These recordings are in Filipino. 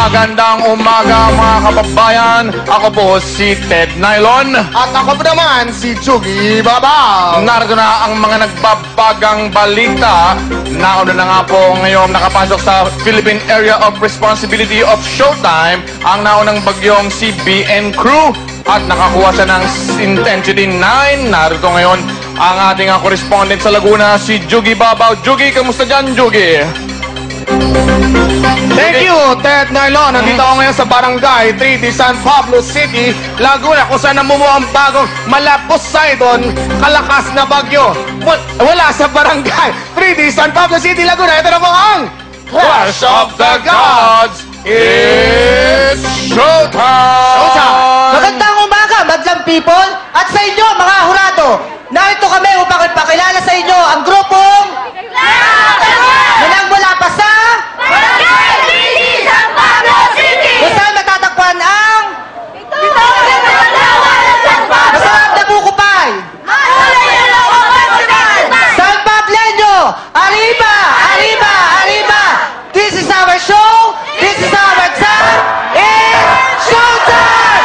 Magandang umaga mga kababayan. Ako po si Ted Nylon. At ako po naman si Jugi Babaw. Narito na ang mga nagbabagang balita. Nauna na nga po ngayon nakapasok sa Philippine Area of Responsibility of Showtime ang naunang bagyong si BN Crew at nakakuha siya ng Intensity 9. Narito ngayon ang ating correspondent sa Laguna, si Jugi Babaw. Jugi, kamusta dyan, Jugi? Thank you, Ted Nylon. Nandito ako ngayon sa Barangay 3D San Pablo City, Laguna, kung saan namumuo ang bagong Malaposaydon kalakas na bagyo. Wala sa Barangay 3D San Pablo City, Laguna. Ito na po ang Clash of the Gods! It's showtime! Magandang umaga, madlang people, at sa inyo, mga hurado. Narito kami upang ipakilala sa inyo ang grupong na nagmula pa sa Barangay 3D San Pablo City! kung saan matatagpuan ang Masarap na buko pie. San Pableño, arriba, arriba, arriba. This is our show, this is our time, it's showtime!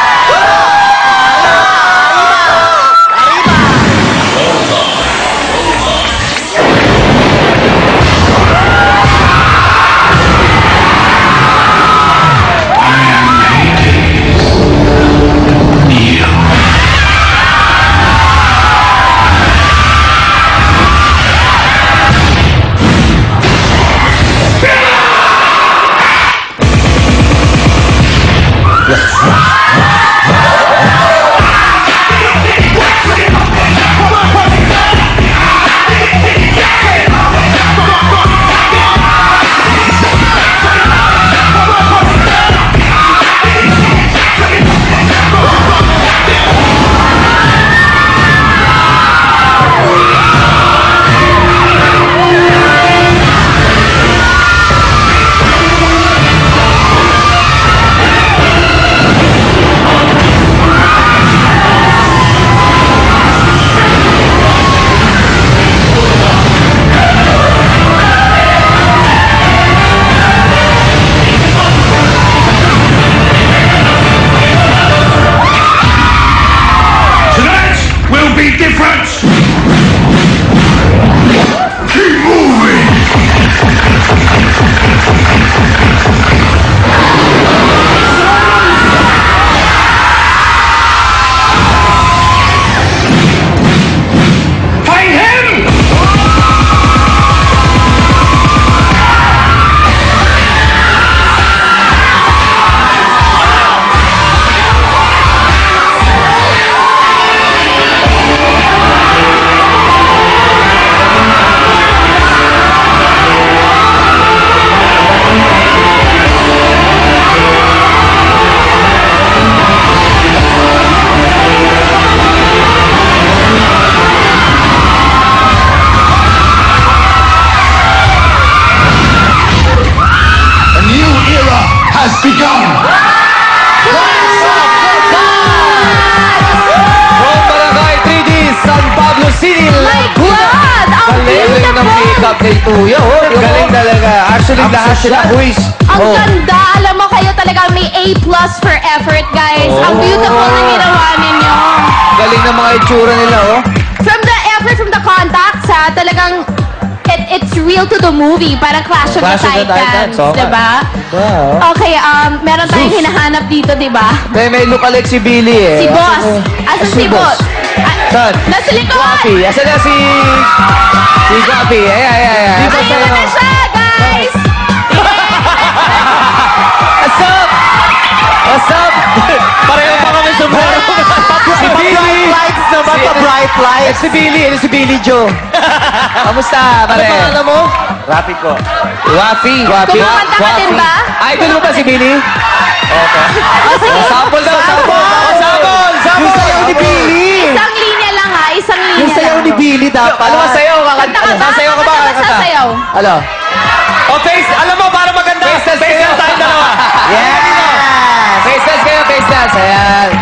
Galing talaga. Actually, lahat sila buwis. Ang ganda! Alam mo kayo talaga may A+ for effort, guys. Ang beautiful na ginawa ninyo. Galing ng mga itsura nila, oh. From the effort, from the contacts, ha, talagang it's real to the movie. Parang Clash of the Titans, diba? Wow. Okay, meron tayong hinahanap dito, diba? May lookalike si Billy, eh. Si Boss. Asan si Boss? Saan? Nasa likod! Guapi. Asan na si Guapi? Ay. Ayun na siya, guys! What's up? What's up? Pareho pa kami sa buhay. Si Billy. Bright lights. Si Billy Joe. Kamusta, pare? Ano pangalan mo? Rapi ko. Guapi. Kumanta ka din ba? Idol mo ba si Billy? Opo. Sample daw, sample. Yung sayaw ni Billy. Isang linya lang, ha? Isang linya Yung sayaw lang. ni Billy dapat. Ano ba sayaw? Kanta ka ba? Sasayaw ka ba? Kanta ka sasayaw. Ano? O face, alam mo, para maganda. Face test tayo dalawa. Yeah! Face test kayo, face test. Ayan.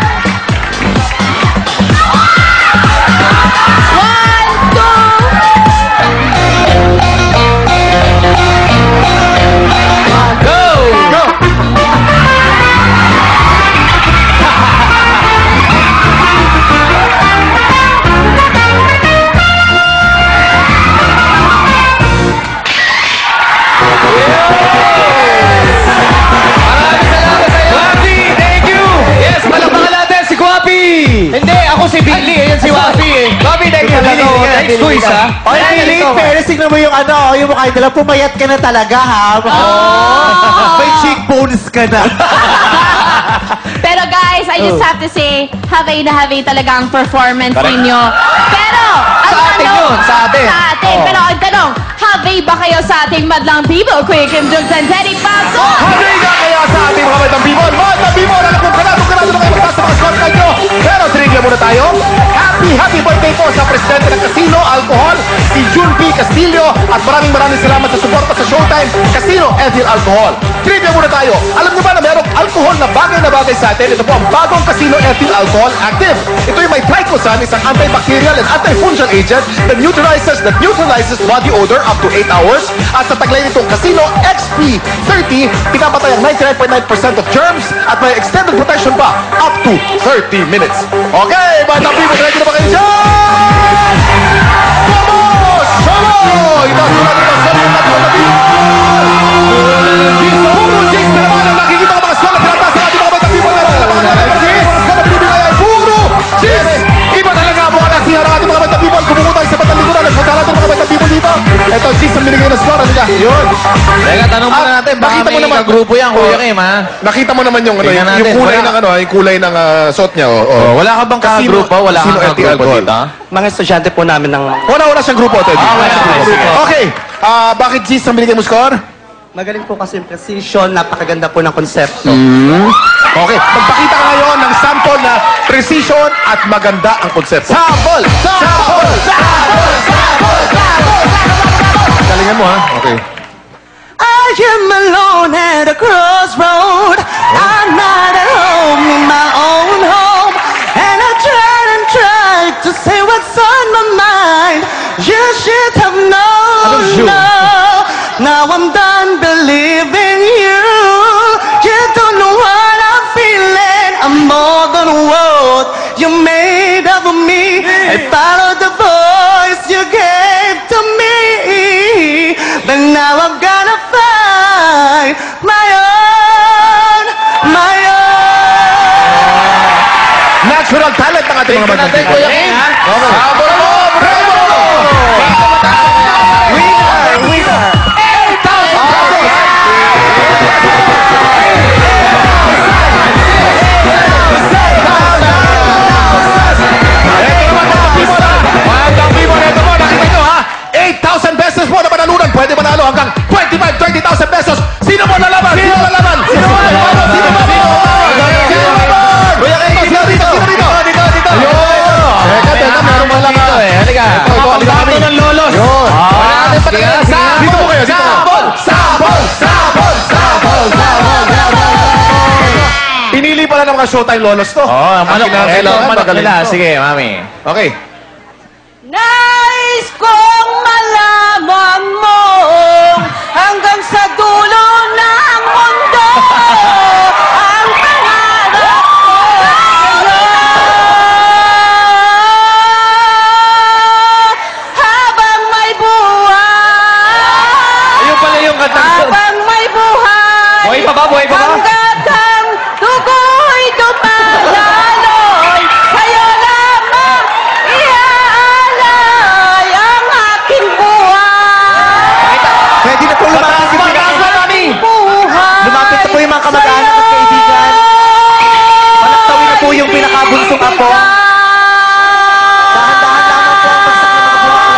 1, 2. Go! Next quiz, ha? O, Lily, fairness, tignan mo yung ano, yung mukha nila, pumayat ka na talaga, ha? May cheekbones ka na. Pero guys, I just have to say, havay na havay talaga ang performance ninyo. Pero, ang Sa atin tanong- yun, sa atin. Sa atin. Oh. Pero ang tanong, havay ba kayo sa ating madlang people? Kuya Kim Jong-un, Teddy Paso! Happy ka kaya sa ating mga Batang Bimol. Batang Bimol, alam kong kanado na kayo magtaas sa mga squad nyo. Pero trivia muna tayo. Happy birthday po sa presidente ng Casino Alcohol, si Jun P. Castillo. At maraming salamat sa suporta sa Showtime Casino Ethyl Alcohol. Trivia muna tayo. Alam niyo ba na merong alcohol na bagay sa atin? Ito po ang bagong Casino Ethyl Alcohol Active. Ito yung may tricosan, isang antibacterial and antifungal agent that neutralizes body odor up to 8 hours. At sa taglay nitong Casino XP30, pinapatay ang 99.9% of germs at may extended protection pa up to 30 minutes. Okay, Batang Bimol, ready na ba kayo dyan? Vamos! Vamos! Ito, sulat ito, sa mga Batang Bimol! Puro Jace na naman ang nakikita ko mga squad na pinataas sa ating mga Batang Bimol. Puro Jace! Iba talaga ang mga nasiya ng ating mga Batang Bimol. Kumukutay sa Batang Bimol. Nagpunta natin mga Batang Bimol dito. Ito, Jace ang binigay ng squad. Halika, yun. Teka, tanong muna natin, baka Nakita mo may naman- kagrupo yan, Kuya Kim, ha? Nakita mo naman yung Tingnan natin, yung kulay wala. ng yung kulay ng suot niya. Wala ka bang kagrupo? Wala Casino kang Ethyl kagrupo Alcohol. dito, ha? Mga estudyante po namin ng... Wala siyang grupo, Teddy. Ah, wala siyang grupo. Okay. Bakit G's ang binigay mo score? Magaling po kasi yung precision, napakaganda po ng konsepto. Okay. Magpakita ka ngayon ng sample na precision at maganda ang konsepto. Sample! Sample! Sample! Sample! Galingan mo, ha? Okay. I am alone at a crossroad. I'm not at home in my own home. And I try to say what's on my mind. You should have known. No. Now I'm done believing you. You don't know what I'm feeling. I'm more than what you made of me. I followed the voice you gave to me. But now I'm gonna find my own. Natural talent ng ating mga Tingnan natin, magandang Kuya Kim, ha? Sabor mo! Bravo! Winner! Winner! 8,000 pesos po na panalunan. Pwede manalo hanggang 25,000, 30,000 pesos. Sino mo lalaban? Sino mo lalaban? Sino mo lalaban? Sino mo lalaban? Sino mo lalaban? Kuya Kim, sino dito? Sino dito? Dito. Ayun. Teka, meron mo lang Dito, eh. Halika. Pagbato ng lolos. Yun. Wala natin Sige, pala. sige. Dito po kayo, dito. Sabol! Sabol! Sabol! Sabol! Sabol! Sabol! Pinili pala ng mga Showtime Lolos to. Oh, manok. Ang kinakailangan, Ito, manok magaling nila. to. Sige, mami. Okay. Nais kong malaman mo hanggang sa dulo ng mundo ang pangarap ko sa'yo. Habang may buhay, Ayun pala yung kanta. habang may buhay, Buhay pa ba? Buhay pa ba? hanggat ang dugo'y dumadaloy, sa'yo lamang iaalay ang aking buhay. Pwede na po lumapit yung Mami! Buhay! Lumapit na po yung mga kamag-anak at kaibigan. Panaktawin na po yung pinakabunsong apo. Dahan-dahan lamang po ang pagsakit ng bulaklak.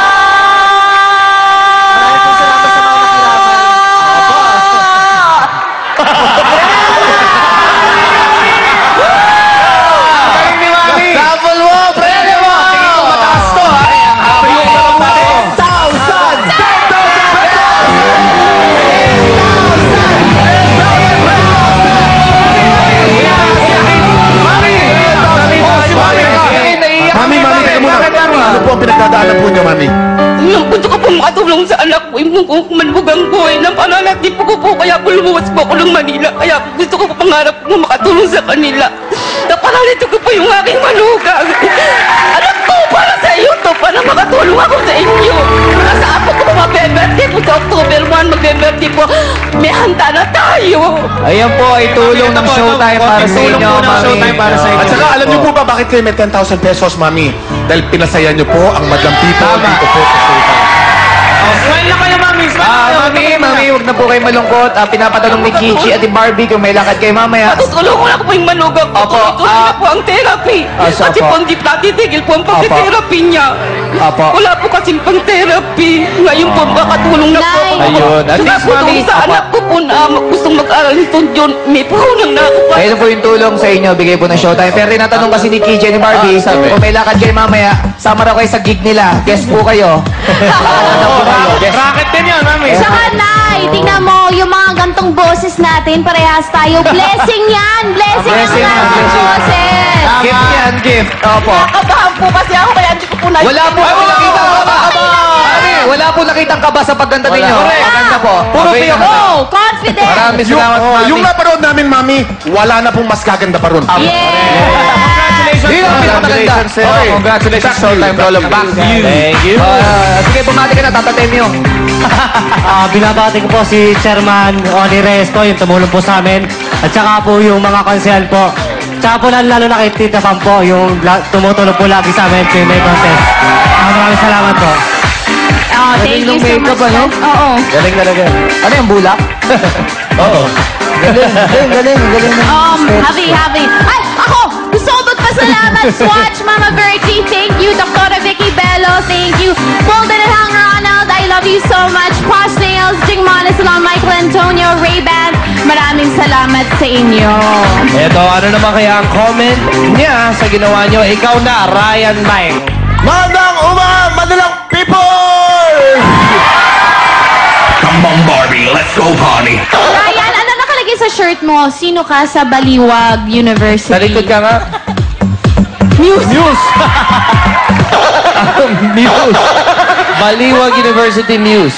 Maraming po salamat sa mga nakiramay. Galing ni Mami. Double mo! Prende mo! Tingin ko mataas to, ha? Happy yung tanong natin. 10,000! Mami, teka muna. Ano po ang pinagdadaanan po niyo, Mami? Nung gusto ko po makatulong sa anak ko, yung ko malubog ang buhay ng pananakit po ko po, kaya po lumuwas po ako ng Manila. Kaya po gusto ko po pangarap ko makatulong sa kanila. Napanalito ko po yung aking manugang. Anak ko, para sa iyo to, para makatulong ako sa inyo. Nasa apo ko po, mag-birthday po sa October 1, mag-birthday po. May handa na tayo. Ayan po ay tulong ng Showtime para sa inyo, Mami. At saka, alam niyo po ba bakit kayo may 10,000 pesos, Mami? Dahil pinasaya niyo po ang Madlang People dito po sa Showtime. Smile na kayo, Mami. Mami, huwag na po kayo malungkot. Pinapatanong ni Kichi at ni Barbie kung may lakad kayo mamaya. Tutulong ko na po yung manugang ko. Opo, Tuloy na po ang therapy. so Kasi po. po hindi natitigil po ang pag-therapy niya. Opo. Wala po kasing pang-therapy. Ngayon po makatulong na po. Nay. Ayun. At Saka least, po Mami. doon sa anak ko po na gustong mag-aral nito John, may puhunan na ako pa. Ayun po yung tulong sa inyo, bigay po ng Showtime. Pero tinatanong kasi ni Kichi at ni Barbie, kung may lakad kayo mamaya, sama raw kayo sa gig nila. Guess po kayo. Racket din yan, Mami. Saka, Nay, tingnan mo, yung mga gantong boses natin, parehas tayo. Blessing yan! Blessing ang Blessing yan, gantong blessing. boses! Gift yan, gift. Opo. Nakabahan po kasi ako kaya hindi ko po Wala po nakitang kaba. Mami, wala po nakitang kaba sa pagganda ninyo. Maganda po. Puro Okay tiyo. naman. Oh, confident! Maraming salamat, Mami. Yung napanood namin, Mami, wala na pong mas gaganda pa ron. Yeah! Yun ang pinakamaganda. Okay. Congratulations, Showtime Lolo. Back to you. Thank you. Sige, bumati ka na, tatatem yung. Binabati ko po si Chairman Oni Reyes po, yung tumulong po sa amin. At saka po yung mga konsehal po. Tsaka po lalo na kay Tita Pam po, yung tumutulong po lagi sa amin Q&A contest. Maraming salamat po. Oh, thank you so makeup, much. ano? Oo. Galing talaga. Ano yung bulak? Oo. Galing. Happy. Ay, ako! Gusto ko magpasalamat. Swatch, Mama Bertie. Thank you. Dr. Vicky Bello. Thank you. Golden and Hang Ronald. I love you so much. Posh Nails, Jing Monasalon, Michael Antonio, Ray-Ban. Maraming salamat sa inyo. Ito, ano naman kaya ang comment niya sa ginawa niyo? Ikaw na, Ryan Mike. Madalang People! Come on, Barbie, let's go party. Ryan, ano nakalagay sa shirt mo? Sino ka sa Baliwag University? Sa likod ka nga. News. Muse. Baliwag University Muse.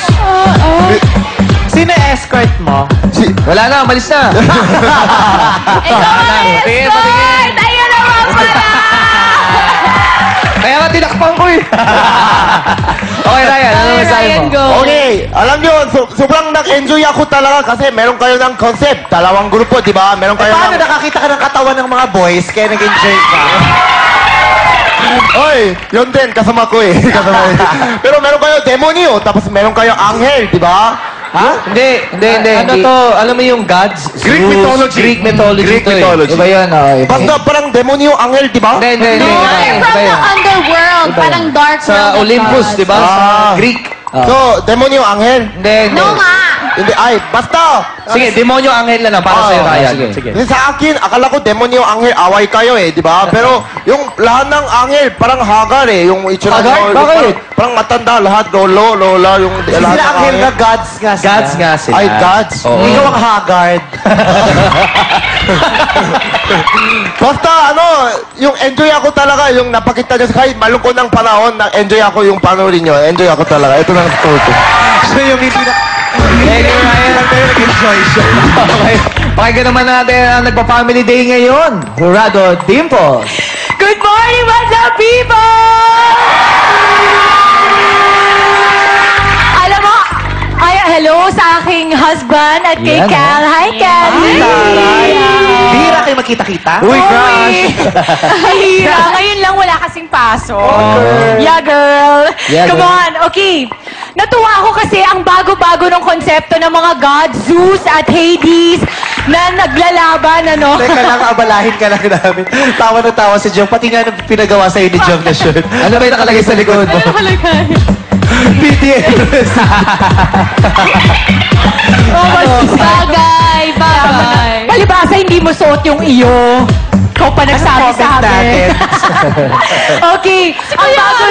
Sino escort mo? Wala na, malis na. Ikaw ang escort! Ayun naman pala! Kaya nga tinakpan ko eh. Okay, Ryan, ano masabi Ryan, mo? go. Okay, alam nyo, sobrang nag-enjoy ako talaga kasi meron kayo ng concept. Dalawang grupo, di ba? Meron kayo Paano ng... nakakita ka ng katawan ng mga boys kaya nag-enjoy ka? Oy, yun din, kasama ko eh. Pero meron kayo demonyo, tapos meron kayo anghel, di ba? Ha? Hindi. Ano to? Alam mo yung gods? Greek Zeus, mythology. Greek mythology Greek to eh. mythology. Iba yun, oh. Iba. Basta parang demonyo, anghel, di ba? Hindi. No, they're from Iba the yun. underworld. Parang dark world. Sa of Olympus, gods. di ba? Sa Ah. Greek. So, demonyo, anghel. Hindi. No nga. Hindi, ay, basta. Sige, demonyo anghel na lang para sa'yo, Ryan. Sige. Yung sa akin, akala ko demonyo, anghel, away kayo eh, di ba? Pero yung lahat ng anghel, parang hagar eh. Yung itsura Hagar? nyo, yung Bakit? Parang matanda, lahat, lolo, lola, yung lahat Sila ng anghel na gods nga sila. Gods nga sila. Ay, gods. Oo. Ikaw ang haggard. Basta ano, yung enjoy ako talaga, yung napakita nyo kahit malungkot ng panahon, na-enjoy ako yung panoorin nyo. Enjoy ako talaga. Ito lang sa ko. So yung hindi na... Thank you, Ryan. Nag-enjoy siya. Okay. Pakinggan naman natin ang nagpa-family day ngayon. Jurado Dimples. Good morning, Madla people! Alam mo, hello sa aking husband at kay Yan, Cal. Hi, Cal! Bira kayo makita-kita? Uy, crush. Hira. Ngayon lang wala kasing pasok. Yeah, girl. Yeah, Come girl. on. Okay. Natuwa ako kasi ang bago-bago ng konsepto ng mga gods, Zeus at Hades, na naglalaban, ano? Teka lang, abalahin ka lang namin. Tawa na tawa si Jong. Pati nga nung pinagawa sa'yo ni Jong na shirt. Ano ba yung nakalagay sa likod mo? BTS. Bagay. Palibasa, hindi mo suot yung iyo. Ikaw pa nagsabi sa amin. Okay. Ang bago...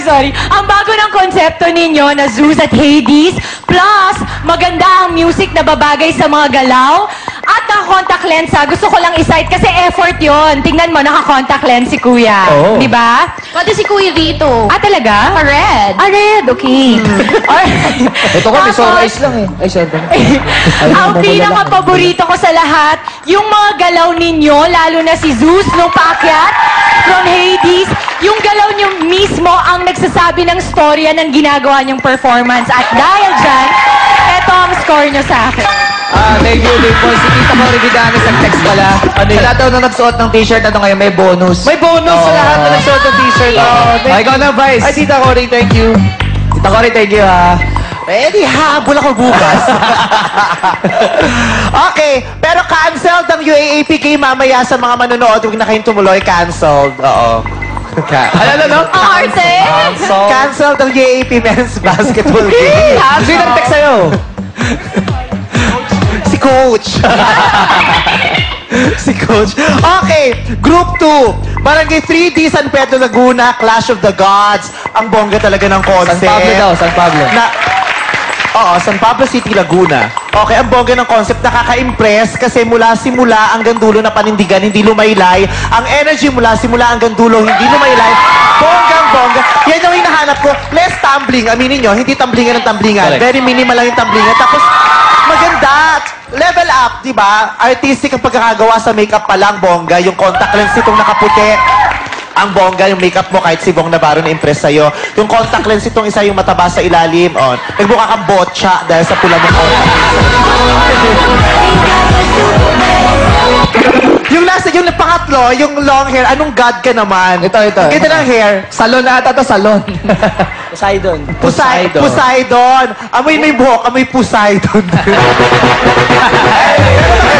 Sorry. Ang bago ng konsepto ninyo na Zeus at Hades, plus maganda ang music na babagay sa mga galaw, at ang contact lens, gusto ko lang isight kasi effort yon. Tingnan mo, naka-contact lens si Kuya. Oo. Di ba? Pati si Kuya Vito. Talaga? Red. Red, okay. Ito ko, may sunrise lang eh. Ay, syempre. Ang pinaka-paborito ko sa lahat, yung mga galaw ninyo, lalo na si Zeus nung paakyat from Hades, yung galaw nyo mismo ang nagsasabi ng storya ng ginagawa nyong performance. At dahil dyan, eto song score nyo sa akin? Thank you, Dimple. Si Tita Cory Vidales ang text pala. Sa lahat daw na nagsuot ng t-shirt, ngayon may bonus. May bonus sa lahat na nagsuot ng t-shirt. Ikaw na, Vice. Ay, Tita Cory, thank you. Tita Cory, thank you, ha. Ready, habol ako bukas. Okay, pero canceled ang UAAPK mamaya sa mga manonood. Huwag na kayong tumuloy, canceled. Oo. Ano? Arte! Canceled ang UAAP men's basketball game. Sino ang text sa'yo? Si Coach. Si Coach. Okay, Group 2. Barangay 3D, San Pedro, Laguna, Clash of the Gods. Ang bongga talaga ng concept. San Pablo daw, San Pablo. Oo, San Pablo City, Laguna. Okay, ang bongga ng concept, nakaka-impress kasi mula simula hanggang dulo na panindigan, hindi lumaylay. Ang energy mula simula hanggang dulo, hindi lumaylay. Bonggang-bongga. Yan yung hinahanap ko. Less tumbling. Aminin nyo, hindi tumblingan ng tumblingan. Correct. Very minimal lang yung tumblingan. Tapos, maganda. Level up, di ba? Artistic ang pagkakagawa sa makeup pa lang, bongga. Yung contact lens itong nakaputi. Ang bongga, yung makeup mo, kahit si Bong Navarro na-impress sa'yo. Yung contact lens itong isa, yung mataba sa ilalim. Oh, nagbuka kang botcha dahil sa pula mo contact lens. Yung last, yung pangatlo, yung long hair, anong god ka naman? Ito. Ang ganda ng hair. Salon na ata to, salon. Poseidon. Amoy may buhok, amoy Poseidon. Maganda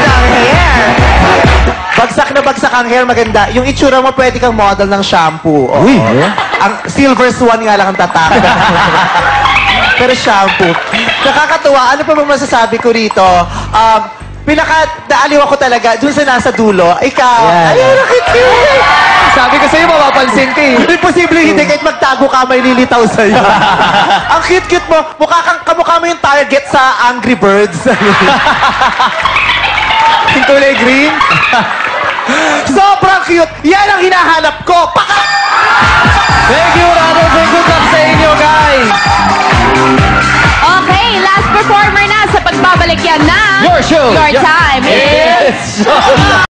ang hair. Bagsak na bagsak ang hair, maganda. Yung itsura mo, pwede kang model ng shampoo. Oo. Ang Silver Swan nga lang ang tatak. Pero shampoo. Nakakatuwa. Ano pa bang masasabi ko rito? Pinaka-naaliw ako talaga dun sa nasa dulo. Ikaw. Yan. Ayun, cute. Sabi ko sa'yo, mapapansin ka eh. Imposible hindi kahit magtago ka, may lilitaw sa'yo. Ang cute-cute mo. Kamukha mo yung target sa Angry Birds. Yung kulay green. Sobrang cute. Yan ang hinahanap ko. Thank you, Rado. Good luck sa inyo, guys. Okay, last performer na sa pagbabalik yan na Your show. Your time. It's